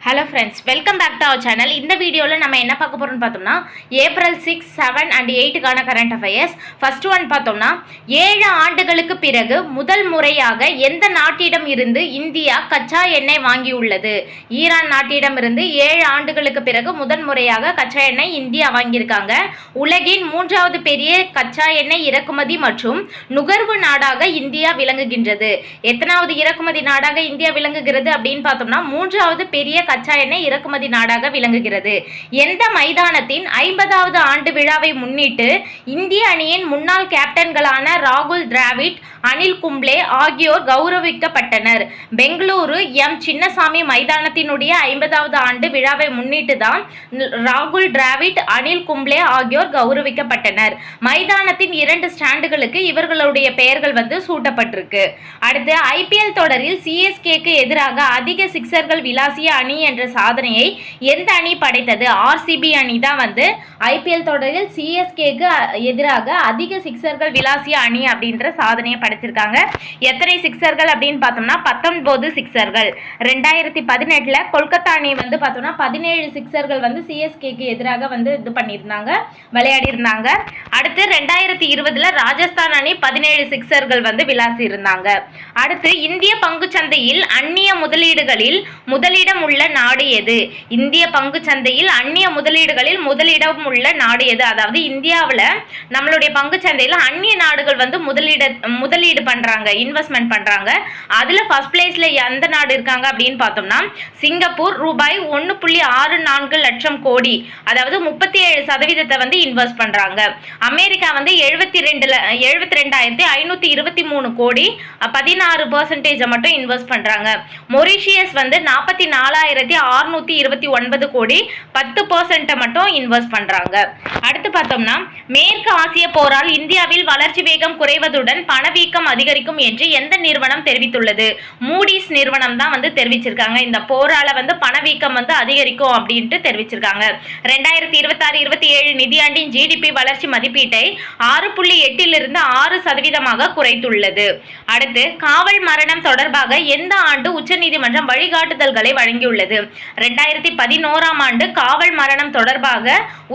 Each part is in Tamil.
Hello friends, welcome back to our channel. இந்த வீடியோவில் நம்ம என்ன பார்க்க போகிறோம்னு பார்த்தோம்னா ஏப்ரல் 6, 7 and 8க்கான கரண்ட் அஃபேர்ஸ். ஃபர்ஸ்ட் ஒன் பார்த்தோம்னா 7 ஆண்டுகளுக்கு பிறகு முதல் முறையாக எந்த நாட்டிடம் இருந்து இந்தியா கச்சா எண்ணெய் வாங்கியுள்ளது? ஈரான் நாட்டிடம் இருந்து 7 ஆண்டுகளுக்கு பிறகு முதல் முறையாக கச்சா எண்ணெய் இந்தியா வாங்கியிருக்காங்க. உலகின் 3வது பெரிய கச்சா எண்ணெய் இறக்குமதி மற்றும் நுகர்வு நாடாக இந்தியா விளங்குகின்றது. எத்தனாவது இறக்குமதி நாடாக இந்தியா விளங்குகிறது அப்படின்னு பார்த்தோம்னா 3வது பெரிய கச்சா எண்ணெய் இறக்குமதி நாடாக விளங்குகிறது. எந்த மைதானத்தின் 50வது ஆண்டு விழாவை முன்னிட்டு இந்திய அணியின் முன்னாள் கேப்டன்களான ராகுல் டிராவிட், அனில் கும்ப்ளே ஆகியோர் கௌரவிக்கப்பட்டனர்? பெங்களூரு எம் சின்னசாமி மைதானத்தினுடைய 50வது ஆண்டு விழாவை முன்னிட்டு தான் ராகுல் டிராவிட், அனில் கும்ப்ளே ஆகியோர் கௌரவிக்கப்பட்டனர். மைதானத்தின் 2 ஸ்டாண்டுகளுக்கு இவர்களுடைய பெயர்கள் சூட்டப்பட்டிருக்கு. அடுத்து ஐபிஎல் தொடரில் சிஎஸ்கேக்கு எதிராக அதிக சிக்சர்கள் விளாசிய அணி என்ற சாதனையை எந்த அணி படைத்தது? ஆர்சிபி அணி தான் ஐபிஎல் தொடரில் சிஎஸ்கேக்கு எதிராக அதிக சிக்சர்கள் விளாசிய அணி அப்படின்ற சாதனையை படைச்சிருக்காங்க. எத்தனை சிக்சர்கள் அப்படின்னு பார்த்தோம்னா 19 சிக்சர்கள். 2018 கொல்கத்தா அணி பார்த்தோம்னா 17 சிக்சர்கள் சிஎஸ்கேக்கு எதிராக இது பண்ணியிருந்தாங்க, விளையாடி இருந்தாங்க. அடுத்து 2020 ராஜஸ்தான் அணி 17 சிக்சர்கள் விளாசி இருந்தாங்க. அடுத்து இந்திய பங்கு சந்தையில் அந்நிய முதலீடுகளில் முதலிடம் உள்ள நாடு எது? இந்திய பங்கு சந்தையில் அந்நிய முதலீடுகளில் முதலிடம் உள்ள நாடு எது? அதாவது இந்தியாவில் நம்மளுடைய பங்கு சந்தையில் அந்நிய நாடுகள் முதலீடு பண்றாங்க, இன்வெஸ்ட்மெண்ட் பண்றாங்க. அதுல ஃபர்ஸ்ட் பிளேஸ்ல எந்த நாடு இருக்காங்க அப்படின்னு பார்த்தோம்னா சிங்கப்பூர். ரூபாய் 1.64 லட்சம் கோடி, அதாவது 37% இன்வெஸ்ட் பண்றாங்க. அமெரிக்கா 72,523 கோடி, 16% மட்டும் இன்வெஸ்ட் பண்றாங்க. மொரிஷியஸ் 44,629 கோடி, 10% மட்டும் இன்வெஸ்ட் பண்றாங்க. அடுத்து பார்த்தோம்னா மேற்கு ஆசிய போரால் இந்தியாவில் வளர்ச்சி வேகம் குறைவதுடன் பணவீக்கம் அதிகரிக்கும் என்று எந்த நிறுவனம் தெரிவித்துள்ளது? மூடிஸ் நிறுவனம் தான் தெரிவிச்சிருக்காங்க. இந்த போரால பணவீக்கம் அதிகரிக்கும் அப்படின்ட்டு தெரிவிச்சிருக்காங்க. 2026-27 நிதியாண்டின் ஜிடிபி வளர்ச்சி மதிப்பீட்டை 6.8 6% குறைத்துள்ளது. அடுத்து காவல் மரணம் தொடர்பாக எந்த ஆண்டு உச்சநீதிமன்றம் வழிகாட்டுதல்களை வழங்கியுள்ளது? 2011 ஆண்டு காவல் மரணம் தொடர்பாக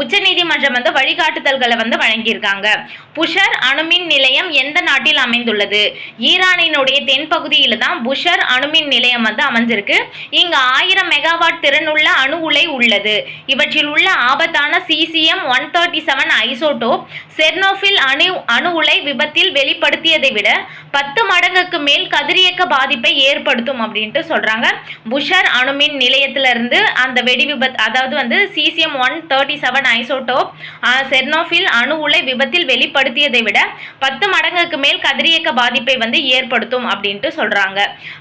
உச்சநீதிமன்றம் வழிகாட்டுதல்களை வழங்கியிருக்காங்க. புஷர் அணுமின் நிலையம் எந்த நாட்டில் அமைந்துள்ளது? ஈரானினுடைய தென்பகுதியில் தான் புஷர் அணுமின் நிலையம் அமைஞ்சிருக்கு. இங்கு 1000 மெகாவாட் திறனுள்ள அணு உலை உள்ளது. இவற்றில் உள்ள ஆபத்தான cesium-137 ஐசோடோப் செர்னோபில் அணு உலை விபத்தில் வெளிப்படுத்தியதை விட 10 மடங்குக்கு மேல் கதிரியக்க பாதிப்பை ஏற்படுத்தும் அப்படின்ட்டு சொல்றாங்க. புஷர் அணுமின் நிலையத்திலிருந்து அந்த வெடி விபத்து, அதாவது cesium-137 ஐசோடோப் செர்னோபில் அணு உலை விபத்தில் வெளிப்படுத்தியதை விட 10 மடங்குக்கு மேல் கதிரியக்க பாதிப்பை ஏற்படுத்தும் அப்படின்ட்டு சொல்றாங்க.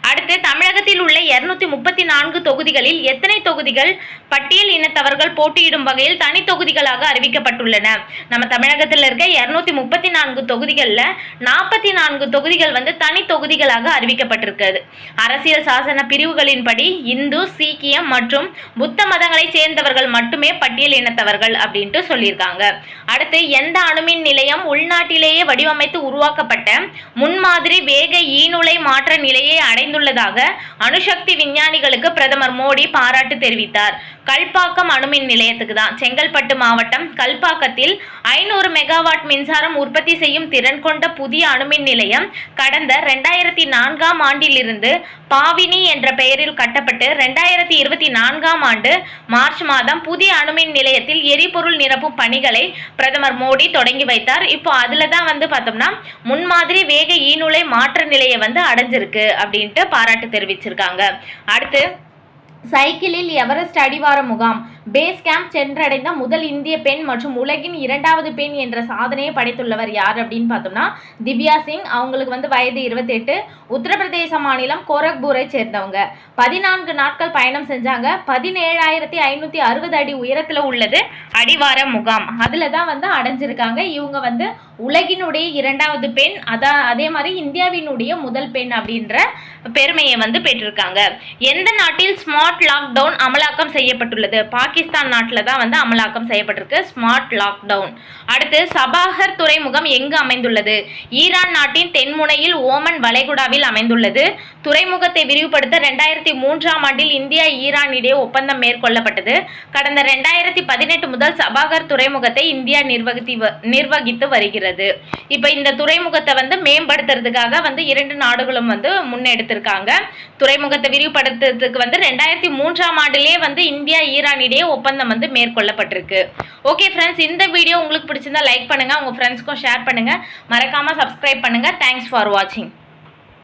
அடுத்து தமிழகத்தில் உள்ள 234 தொகுதிகளில் எத்தனை தொகுதிகள் பட்டியல் இனத்தவர்கள் போட்டியிடும் வகையில் தனி தொகுதிகளாக அறிவிக்கப்பட்டுள்ளன? நம்ம தமிழகத்தில் இருக்க 234 தொகுதிகளில் 44 தொகுதிகள் தனி தொகுதிகளாக அறிவிக்கப்பட்டிருக்கிறது. அரசியல் சாசன பிரிவுகளின்படி இந்து, சீக்கியம் மற்றும் புத்த மதங்களை சேர்ந்தவர்கள் மட்டுமே பட்டியல் இனத்தவர்கள் அப்படின்ட்டு சொல்லியிருக்காங்க. அடுத்து எந்த அணுமின் நிலையம் உள்நாட்டிலேயே வடிவமைத்து உருவாக்கப்பட்ட முன்மாதிரி வேக ஈநுழை மாற்ற நிலையை அடைந்துள்ளதாக அணுசக்தி விஞ்ஞானிகளுக்கு பிரதமர் மோடி பாராட்டு தெரிவித்தார்? கல்பாக்கம் அணுமின் நிலையத்துக்கு தான். செங்கல்பட்டு மாவட்டம் கல்பாக்கத்தில் 500 மெகாவாட் மின்சாரம் உற்பத்தி செய்யும் திறன் கொண்ட புதிய அணுமின் நிலையம் கடந்த 2004 ஆண்டிலிருந்து பாவினி என்ற பெயரில் கட்டப்பட்டு 2024 ஆண்டு மார்ச் மாதம் புதிய அணுமின் நிலையத்தில் எரிபொருள் நிரப்பும் பணிகளை பிரதமர் மோடி தொடங்கி வைத்தார். இப்போ அதுல தான் பார்த்தோம்னா முன்மாதிரி வேக ஈநுழை மாற்ற நிலையை அடைஞ்சிருக்கு அப்படின்ட்டு பாராட்டு தெரிவிச்சிருக்காங்க. அடுத்து சைக்கிளில் எவரெஸ்ட் அடிவார முகாம் பேஸ் கேம்ப் சென்றடைந்த முதல் இந்திய பெண் மற்றும் உலகின் 2வது பெண் என்ற சாதனையை படைத்துள்ளவர் யார் அப்படின்னு பார்த்தோம்னா திவ்யா சிங். அவங்களுக்கு வயது 28. உத்தரப்பிரதேச மாநிலம் கோரக்பூரை சேர்ந்தவங்க. 14 நாட்கள் பயணம் செஞ்சாங்க. 17,560 அடி உயரத்தில் உள்ளது அடிவார முகாம். அதில் தான் அடைஞ்சிருக்காங்க. இவங்க உலகினுடைய 2வது பெண், அதே மாதிரி இந்தியாவினுடைய முதல் பெண் அப்படின்ற பெருமையை பெற்றிருக்காங்க. எந்த நாட்டில் ஸ்மார்ட் லாக்டவுன் அமலாக்கம் செய்யப்பட்டுள்ளது? பாகிஸ்தான் நாட்டில் தான் அமலாக்கம் செய்யப்பட்டிருக்கு ஸ்மார்ட் லாக்டவுன். அடுத்து சபாகர் துறைமுகம் எங்கு அமைந்துள்ளது? ஈரான் நாட்டின் தென்முனையில் ஓமன் வளைகுடாவில் அமைந்துள்ளது. துறைமுகத்தை விரிவுபடுத்த 2003ஆம் ஆண்டில் இந்தியா ஈரான் இடையே ஒப்பந்தம் மேற்கொள்ளப்பட்டது. கடந்த 2018 முதல் சபாகர் துறைமுகத்தை இந்தியா நிர்வகித்து வருகிறது. இப்ப இந்த துறைமுகத்தை மேம்படுத்துறதுக்காக 2 நாடுகளும் முன்னெடுத்திருக்காங்க. துறைமுகத்தை விரிவுபடுத்துறதுக்கு 2003ஆம் ஆண்டிலே இந்தியா ஈரான் இடையே ஒப்பந்தம் மேற்கொள்ளப்பட்டிருக்கு. ஓகே ஃப்ரெண்ட்ஸ், இந்த வீடியோ உங்களுக்கு பிடிச்சிருந்தா லைக் பண்ணுங்க, உங்க ஃப்ரெண்ட்ஸ்க்கும் ஷேர் பண்ணுங்க, மறக்காம சப்ஸ்கிரைப் பண்ணுங்க. தேங்க்ஸ் ஃபார் வாட்சிங்.